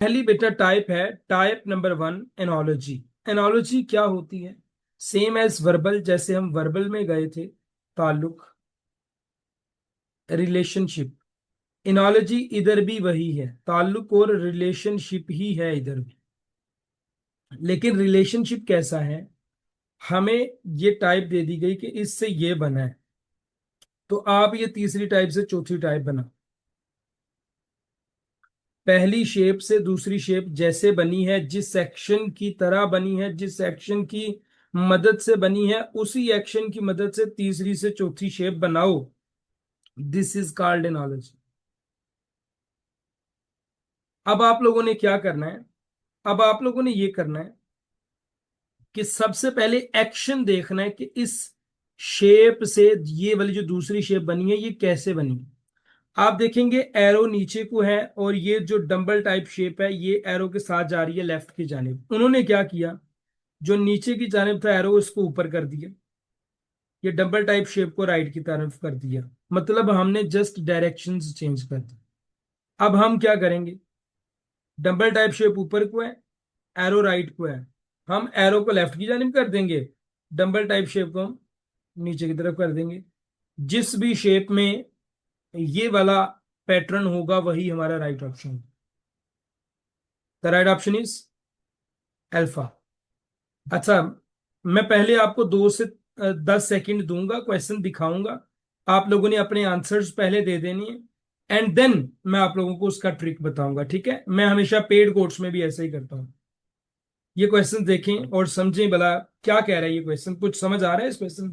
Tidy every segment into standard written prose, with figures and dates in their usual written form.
पहली बेटा टाइप है, टाइप नंबर 1 एनोलॉजी। एनोलॉजी क्या होती है? सेम एज वर्बल, जैसे हम वर्बल में गए थे, ताल्लुक, रिलेशनशिप। एनोलॉजी इधर भी वही है, ताल्लुक और रिलेशनशिप ही है इधर भी। लेकिन रिलेशनशिप कैसा है? हमें ये टाइप दे दी गई कि इससे ये बना है, तो आप ये तीसरी टाइप से चौथी टाइप बना। पहली शेप से दूसरी शेप जैसे बनी है, जिस एक्शन की तरह बनी है, जिस एक्शन की मदद से बनी है, उसी एक्शन की मदद से तीसरी से चौथी शेप बनाओ। This is called analogy. अब आप लोगों ने क्या करना है? अब आप लोगों ने ये करना है कि सबसे पहले एक्शन देखना है कि इस शेप से ये वाली जो दूसरी शेप बनी है ये कैसे बनी है। आप देखेंगे एरो नीचे को है, और ये जो डंबल टाइप शेप है ये एरो के साथ जा रही है लेफ्ट की जानिब। उन्होंने क्या किया, जो नीचे की जानिब था एरो, उसको ऊपर कर दिया, ये डंबल टाइप शेप को राइट की तरफ कर दिया। मतलब हमने जस्ट डायरेक्शंस चेंज कर दी। अब हम क्या करेंगे, डंबल टाइप शेप ऊपर को है, एरो राइट को है, हम एरो को लेफ्ट की जानिब कर देंगे, डंबल टाइप शेप को हम नीचे की तरफ कर देंगे। जिस भी शेप में ये वाला पैटर्न होगा वही हमारा right option. The right option is alpha. अच्छा, मैं पहले आपको 2 से 10 सेकंड दूंगा, क्वेश्चन दिखाऊंगा, आप लोगों ने अपने आंसर्स पहले दे देनी है, एंड देन मैं आप लोगों को उसका ट्रिक बताऊंगा। ठीक है? मैं हमेशा पेड कोर्स में भी ऐसा ही करता हूँ। ये क्वेश्चन देखें और समझें भला क्या कह रहा है ये क्वेश्चन। कुछ समझ आ रहा है इस question?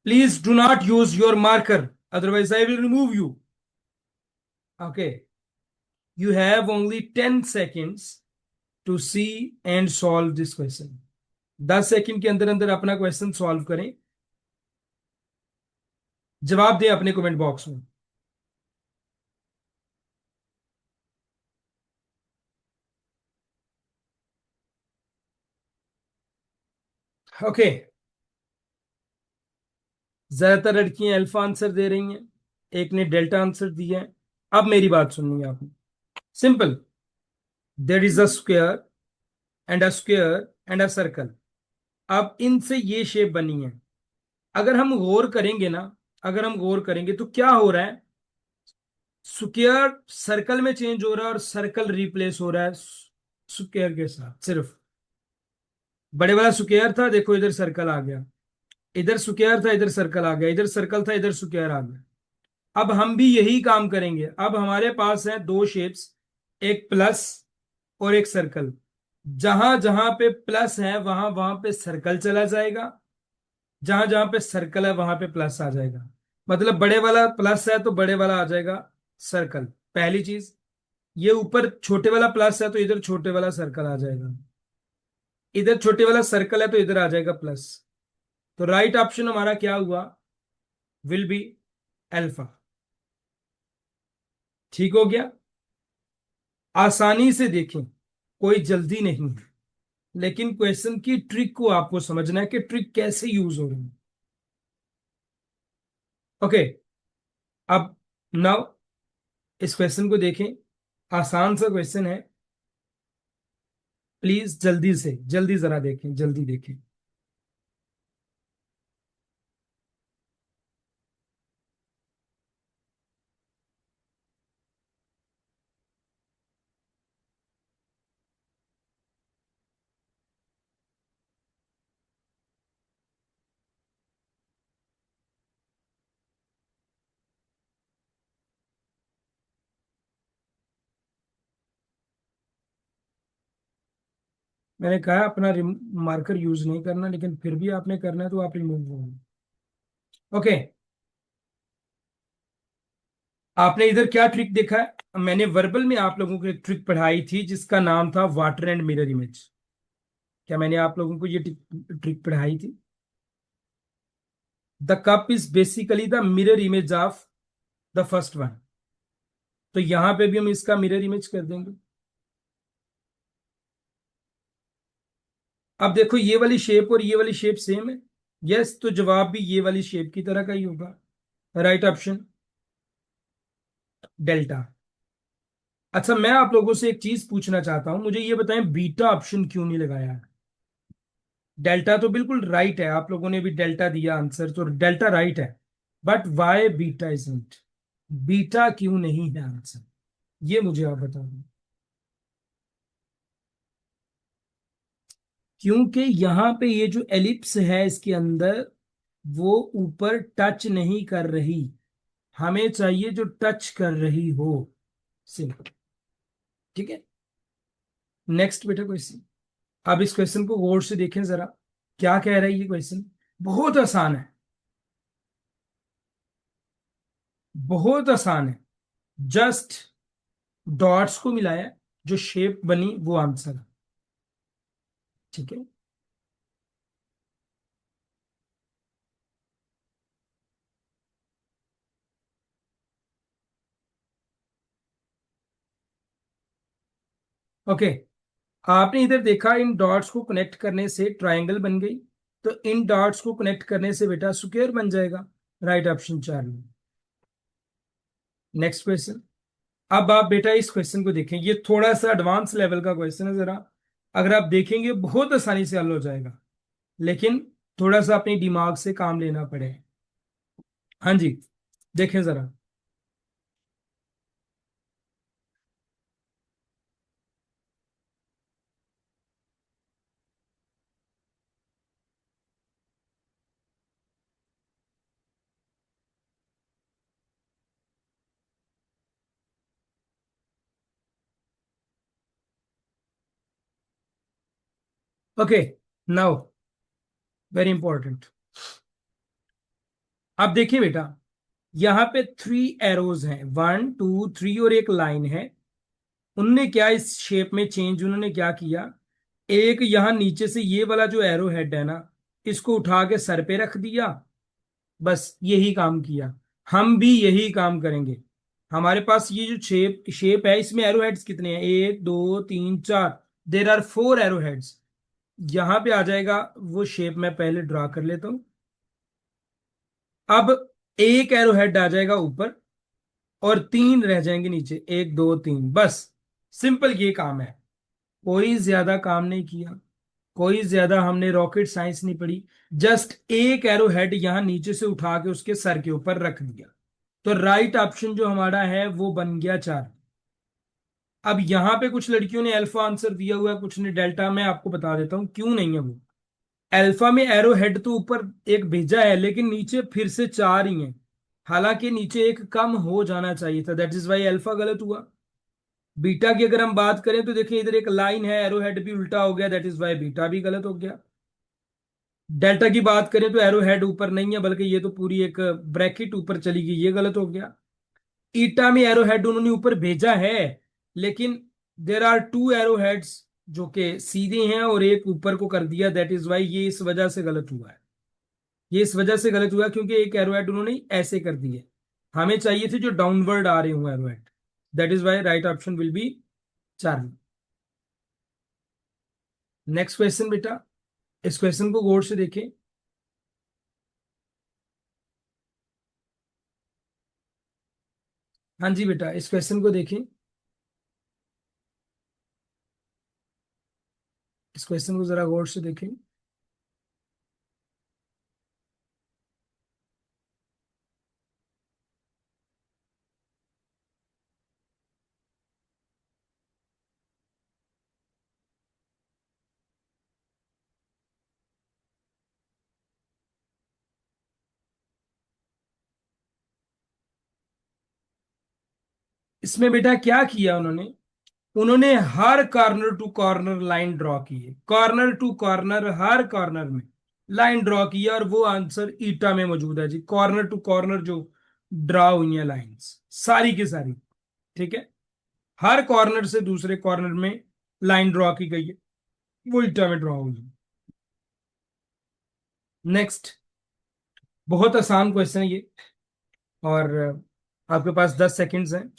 Please do not use your marker, otherwise I will remove you. Okay, you have only 10 seconds to see and solve this question. 10 second के अंदर अंदर अपना क्वेश्चन सॉल्व करें, जवाब दें अपने कमेंट बॉक्स में। ओके, ज्यादातर लड़कियां अल्फा आंसर दे रही हैं, एक ने डेल्टा आंसर दिया है। अब मेरी बात सुननी है आपने। Simple, there is a square and a square and a circle. अब इनसे ये शेप बनी है। अगर हम गौर करेंगे ना, अगर हम गौर करेंगे तो क्या हो रहा है, स्क्वायर सर्कल में चेंज हो रहा है और सर्कल रिप्लेस हो रहा है स्क्वायर के साथ। सिर्फ बड़े वाला स्क्वायर था, देखो इधर सर्कल आ गया, इधर स्क्वायर था इधर सर्कल आ गया, इधर सर्कल था इधर स्क्वायर आ गया। अब हम भी यही काम करेंगे। अब हमारे पास है 2 शेप्स, एक प्लस और एक सर्कल। जहां जहां पे प्लस है वहां वहां पे सर्कल चला जाएगा, जहां जहां पे सर्कल है वहां पे प्लस आ जाएगा। मतलब बड़े वाला प्लस है तो बड़े वाला आ जाएगा सर्कल, पहली चीज। ये ऊपर छोटे वाला प्लस है तो इधर छोटे वाला सर्कल आ जाएगा, इधर छोटे वाला सर्कल है तो इधर आ जाएगा प्लस। तो राइट ऑप्शन हमारा क्या हुआ, विल बी अल्फा। ठीक हो गया? आसानी से देखें, कोई जल्दी नहीं है, लेकिन क्वेश्चन की ट्रिक को आपको समझना है कि ट्रिक कैसे यूज हो रही है। ओके, अब नाउ इस क्वेश्चन को देखें, आसान सा क्वेश्चन है। प्लीज जल्दी से जल्दी जरा देखें, जल्दी देखें। मैंने कहा अपना मार्कर यूज नहीं करना, लेकिन फिर भी आपने करना है तो आप रिमूव करो। ओके, आपने इधर क्या ट्रिक देखा है? मैंने वर्बल में आप लोगों को एक ट्रिक पढ़ाई थी जिसका नाम था वाटर एंड मिरर इमेज। क्या मैंने आप लोगों को ये ट्रिक पढ़ाई थी? The cup is basically the mirror image of the first one. तो यहां पे भी हम इसका मिरर इमेज कर देंगे। अब देखो ये वाली शेप और ये वाली शेप सेम है। यस, तो जवाब भी ये वाली शेप की तरह का ही होगा। Right option delta. अच्छा, मैं आप लोगों से एक चीज पूछना चाहता हूं, मुझे ये बताएं बीटा ऑप्शन क्यों नहीं लगाया है? डेल्टा तो बिल्कुल राइट है, आप लोगों ने भी डेल्टा दिया आंसर, तो डेल्टा राइट है, but why beta isn't? Beta क्यों नहीं है आंसर, ये मुझे आप बता दो। क्योंकि यहां पे ये जो एलिप्स है इसके अंदर, वो ऊपर टच नहीं कर रही, हमें चाहिए जो टच कर रही हो। सिंपल। ठीक है। नेक्स्ट बेटा क्वेश्चन। अब इस क्वेश्चन को गौर से देखें जरा, क्या कह रहा है ये क्वेश्चन। बहुत आसान है, बहुत आसान है। जस्ट डॉट्स को मिलाया, जो शेप बनी वो आंसर है। ठीक है। ओके, आपने इधर देखा इन डॉट्स को कनेक्ट करने से ट्रायंगल बन गई, तो इन डॉट्स को कनेक्ट करने से बेटा स्क्वायर बन जाएगा। राइट ऑप्शन 4 में। Next question. अब आप बेटा इस क्वेश्चन को देखें, ये थोड़ा सा एडवांस लेवल का क्वेश्चन है जरा, अगर आप देखेंगे बहुत आसानी से हल हो जाएगा, लेकिन थोड़ा सा अपनी दिमाग से काम लेना पड़े। हाँ जी, देखें जरा। Okay, now very important. अब देखिए बेटा, यहाँ पे 3 एरोज हैं, 1 2 3, और एक लाइन है। उनने क्या इस शेप में चेंज उन्होंने क्या किया, एक यहां नीचे से ये वाला जो एरो हेड है ना, इसको उठा के सर पे रख दिया, बस यही काम किया। हम भी यही काम करेंगे। हमारे पास ये जो शेप शेप है, इसमें एरो हेड्स कितने हैं, 1 2 3 4, देर आर 4 एरो हेड्स। यहां पे आ जाएगा वो शेप, मैं पहले ड्रा कर लेता हूं। अब एक एरो हेड आ जाएगा ऊपर, और 3 रह जाएंगे नीचे, 1 2 3, बस। सिंपल ये काम है, कोई ज्यादा काम नहीं किया, कोई ज्यादा हमने रॉकेट साइंस नहीं पढ़ी। जस्ट एक एरो हेड यहां नीचे से उठा के उसके सर के ऊपर रख दिया, तो राइट ऑप्शन जो हमारा है वो बन गया 4। अब यहां पे कुछ लड़कियों ने अल्फा आंसर दिया हुआ है, कुछ ने डेल्टा, मैं आपको बता देता हूं क्यों नहीं है वो। अल्फा में एरो हेड तो ऊपर एक भेजा है, लेकिन नीचे फिर से 4 ही है, हालांकि नीचे एक कम हो जाना चाहिए था, दैट इज वाई अल्फा गलत हुआ। बीटा की अगर हम बात करें तो देखिए इधर एक लाइन है, एरो हेड भी उल्टा हो गया, दैट इज वाई बीटा भी गलत हो गया। डेल्टा की बात करें तो एरो हेड ऊपर नहीं है, बल्कि ये तो पूरी एक ब्रैकेट ऊपर चली गई, ये गलत हो गया। ईटा में एरो हेड उन्होंने ऊपर भेजा है, लेकिन देर आर 2 एरो हेड्स जो कि सीधे हैं, और एक ऊपर को कर दिया, दैट इज वाई ये इस वजह से गलत हुआ है। ये इस वजह से गलत हुआ क्योंकि एक एरो हेड उन्होंने ऐसे कर दिए, हमें चाहिए थे जो डाउनवर्ड आ रहे हों arrow head. That is why right option will be Charlie. Next question बेटा, इस क्वेश्चन को गौर से देखें। हाँ जी बेटा, इस क्वेश्चन को देखें। इस क्वेश्चन को जरा गौर से देखें। इसमें बेटा क्या किया उन्होंने, उन्होंने हर corner to corner line draw की है, कॉर्नर टू कॉर्नर हर कॉर्नर में लाइन ड्रॉ की है, और वो आंसर ईटा में मौजूद है जी। कॉर्नर टू कॉर्नर जो ड्रॉ हुई है लाइंस, सारी की सारी। ठीक है, हर कॉर्नर से दूसरे कॉर्नर में लाइन ड्रॉ की गई है, वो ईटा में ड्रॉ हुई है। नेक्स्ट, बहुत आसान क्वेश्चन है ये, और आपके पास 10 सेकेंड्स हैं।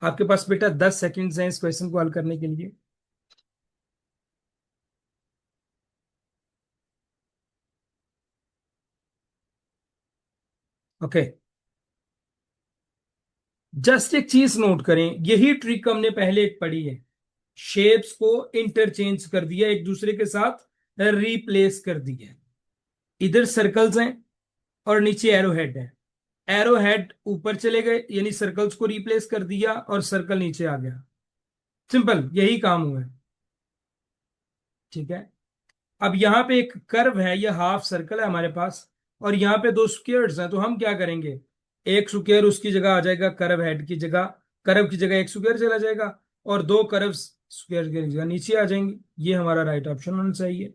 आपके पास बेटा 10 सेकेंड्स हैं इस क्वेश्चन को हल करने के लिए। ओके, जस्ट एक चीज नोट करें, यही ट्रिक हमने पहले एक पढ़ी है। शेप्स को इंटरचेंज कर दिया, एक दूसरे के साथ रिप्लेस कर दिया। इधर सर्कल्स हैं और नीचे एरो हेड है। एरो हेड ऊपर चले गए, यानी सर्कल्स को रिप्लेस कर दिया, और सर्कल नीचे आ गया। सिंपल, यही काम हुआ है। ठीक है, अब यहाँ पे एक कर्व है, ये हाफ सर्कल है हमारे पास, और यहाँ पे दो स्क्वायर्स हैं, तो हम क्या करेंगे, एक स्क्वायर उसकी जगह आ जाएगा, कर्व हेड की जगह, कर्व की जगह एक स्क्वायर चला जाएगा, और दो कर्व स्क्वायर की जगह नीचे आ जाएंगे। ये हमारा राइट ऑप्शन होना चाहिए।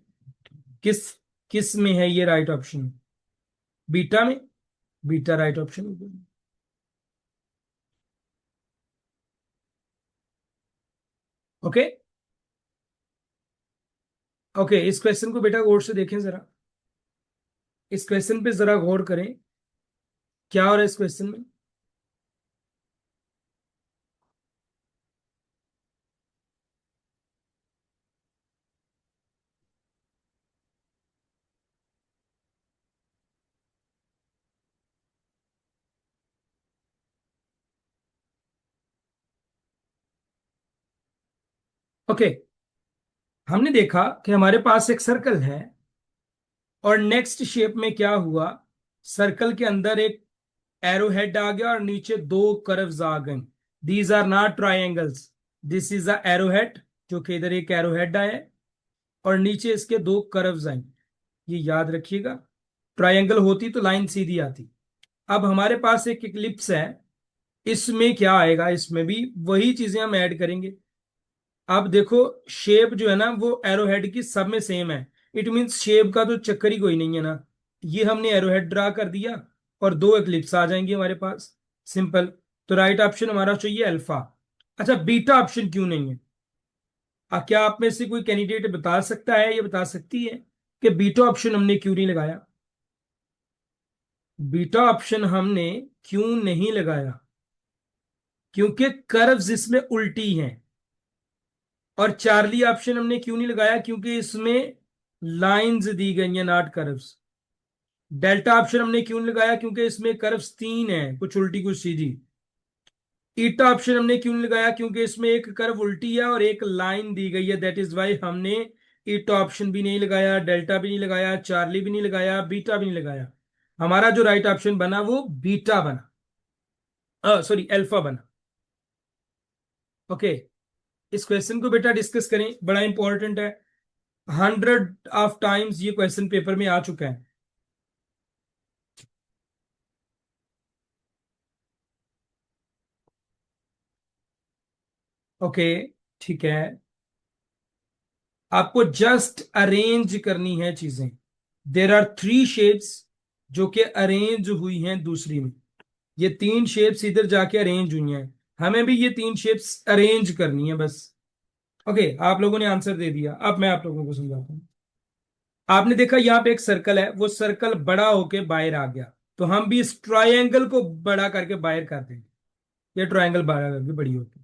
किस किस में है ये राइट ऑप्शन? बीटा में। Beta right option. Okay. Okay, इस क्वेश्चन को बेटा गौर से देखें जरा, इस क्वेश्चन पे जरा गौर करें, क्या हो रहा है इस क्वेश्चन में। ओके, हमने देखा कि हमारे पास एक सर्कल है, और नेक्स्ट शेप में क्या हुआ, सर्कल के अंदर एक एरो हेड आ गया और नीचे दो कर्व्स आ गए। These are not triangles, this is a arrow head, जो कि इधर एक एरो हेड आया है, और नीचे इसके दो कर्व्स आए। ये याद रखिएगा, ट्राइंगल होती तो लाइन सीधी आती। अब हमारे पास एक इक्लिप्स है, इसमें क्या आएगा, इसमें भी वही चीजें हम ऐड करेंगे। अब देखो, शेप जो है ना वो एरो हेड की सब में सेम है। इट मीन्स शेप का तो चक्कर ही कोई नहीं है ना। ये हमने एरो हेड ड्रा कर दिया, और दो एक्लिप्स आ जाएंगे हमारे पास। सिंपल। तो राइट ऑप्शन हमारा चाहिए अल्फा। अच्छा, बीटा ऑप्शन क्यों नहीं है? क्या आप में से कोई कैंडिडेट बता सकता है, ये बता सकती है कि बीटा ऑप्शन हमने क्यों नहीं लगाया? बीटा ऑप्शन हमने क्यों नहीं लगाया? क्योंकि कर्व्स इसमें उल्टी हैं। और चार्ली ऑप्शन हमने क्यों नहीं लगाया? क्योंकि इसमें लाइंस दी गई हैं, नॉट कर्व्स। डेल्टा ऑप्शन हमने क्यों नहीं लगाया? क्योंकि इसमें कर्व्स तीन हैं, कुछ उल्टी कुछ सीधी। ईटा ऑप्शन हमने क्यों नहीं लगाया? क्योंकि इसमें एक कर्व उल्टी है और एक लाइन दी गई है, दैट इज वाई हमने ईटा ऑप्शन भी नहीं लगाया, डेल्टा भी नहीं लगाया, चार्ली भी नहीं लगाया, बीटा भी नहीं लगाया। हमारा जो राइट ऑप्शन बना वो बीटा बना, सॉरी अल्फा बना। ओके, इस क्वेश्चन को बेटा डिस्कस करें, बड़ा इंपॉर्टेंट है। 100 ऑफ टाइम्स ये क्वेश्चन पेपर में आ चुका है। ओके, ठीक है, आपको जस्ट अरेंज करनी है चीजें। देर आर थ्री शेप्स जो कि अरेंज हुई हैं दूसरी में। ये तीन शेप्स इधर जाके अरेंज हुई हैं, हमें भी ये तीन शेप्स अरेंज करनी है बस। ओके, आप लोगों ने आंसर दे दिया, अब मैं आप लोगों को समझाता हूँ। आपने देखा यहाँ पे एक सर्कल है, वो सर्कल बड़ा होके बाहर आ गया, तो हम भी इस ट्रायंगल को बड़ा करके बाहर कर देंगे। ये ट्रायंगल बड़ा करके बड़ी होती है।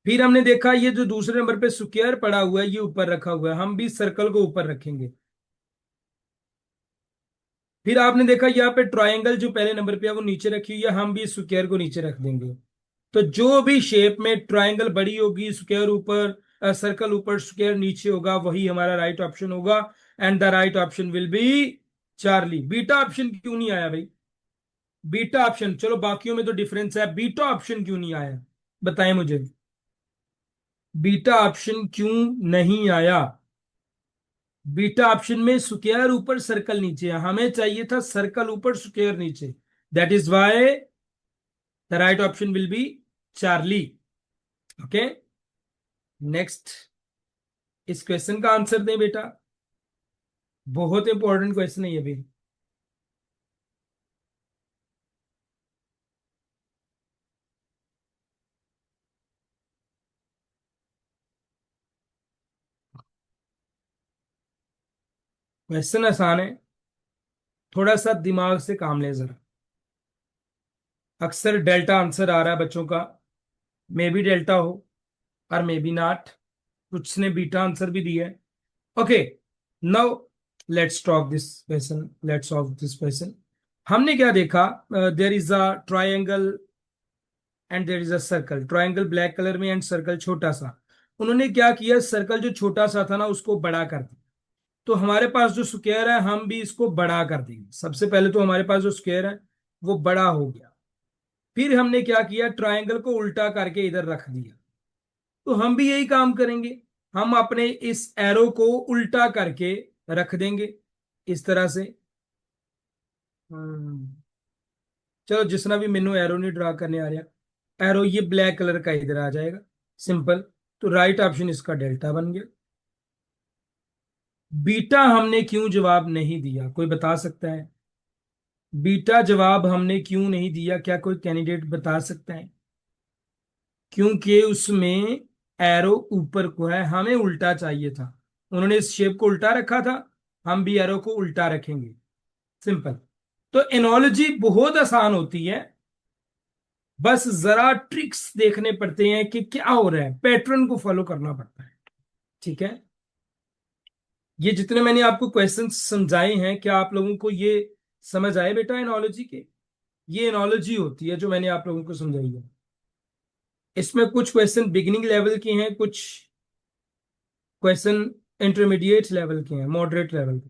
फिर हमने देखा ये जो दूसरे नंबर पे स्क्वायर पड़ा हुआ है, ये ऊपर रखा हुआ है, हम भी सर्कल को ऊपर रखेंगे। फिर आपने देखा यहाँ पे ट्रायंगल जो पहले नंबर पे है वो नीचे रखी हुई है, हम भी स्क्वायर को नीचे रख देंगे। तो जो भी शेप में ट्रायंगल बड़ी होगी, स्क्वायर ऊपर, सर्कल ऊपर, स्क्वायर नीचे होगा, वही हमारा राइट ऑप्शन होगा। And the right option will be Charlie. Beta option क्यों नहीं आया भाई? बीटा ऑप्शन, चलो बाकियों में तो डिफरेंस है, बीटा ऑप्शन क्यों नहीं आया, बताएं मुझे। बीटा ऑप्शन क्यों नहीं आया? बीटा ऑप्शन में स्क्वायर ऊपर सर्कल नीचे है, हमें चाहिए था सर्कल ऊपर स्क्वायर नीचे। That is why the right option will be Charlie. Okay, next, इस क्वेश्चन का आंसर दें बेटा, बहुत इंपॉर्टेंट क्वेश्चन है ये भी। क्वेश्चन आसान है, थोड़ा सा दिमाग से काम ले जरा। अक्सर डेल्टा आंसर आ रहा है बच्चों का, मे बी डेल्टा हो और मे बी नॉट, कुछ ने बीटा आंसर भी दिया है। Okay, now let's talk this question, let's solve this question. हमने क्या देखा, there is a triangle and there is a circle, triangle black colour में एंड सर्कल छोटा सा। उन्होंने क्या किया, सर्कल जो छोटा सा था ना उसको बड़ा कर दिया। तो हमारे पास जो स्क्वायर है हम भी इसको बड़ा कर देंगे। सबसे पहले तो हमारे पास जो स्क्वायर है वो बड़ा हो गया। फिर हमने क्या किया, ट्रायंगल को उल्टा करके इधर रख दिया। तो हम भी यही काम करेंगे, हम अपने इस एरो को उल्टा करके रख देंगे इस तरह से। हम्म, चलो जिसना भी मेनू एरो नहीं ड्रा करने आ रहा, एरो ये ब्लैक कलर का इधर आ जाएगा, सिंपल। तो राइट ऑप्शन इसका डेल्टा बन गया। बीटा हमने क्यों जवाब नहीं दिया, कोई बता सकता है? बीटा जवाब हमने क्यों नहीं दिया, क्या कोई कैंडिडेट बता सकता है? क्योंकि उसमें एरो ऊपर को है, हमें उल्टा चाहिए था। उन्होंने इस शेप को उल्टा रखा था, हम भी एरो को उल्टा रखेंगे, सिंपल। तो एनोलॉजी बहुत आसान होती है, बस जरा ट्रिक्स देखने पड़ते हैं कि क्या हो रहा है, पैटर्न को फॉलो करना पड़ता है। ठीक है, ये जितने मैंने आपको क्वेश्चन समझाए हैं, क्या आप लोगों को ये समझ आए बेटा एनोलॉजी के? ये एनोलॉजी होती है जो मैंने आप लोगों को समझाई है। इसमें कुछ क्वेश्चन बिगिनिंग लेवल के हैं, कुछ क्वेश्चन इंटरमीडिएट लेवल के हैं, मॉडरेट लेवल के।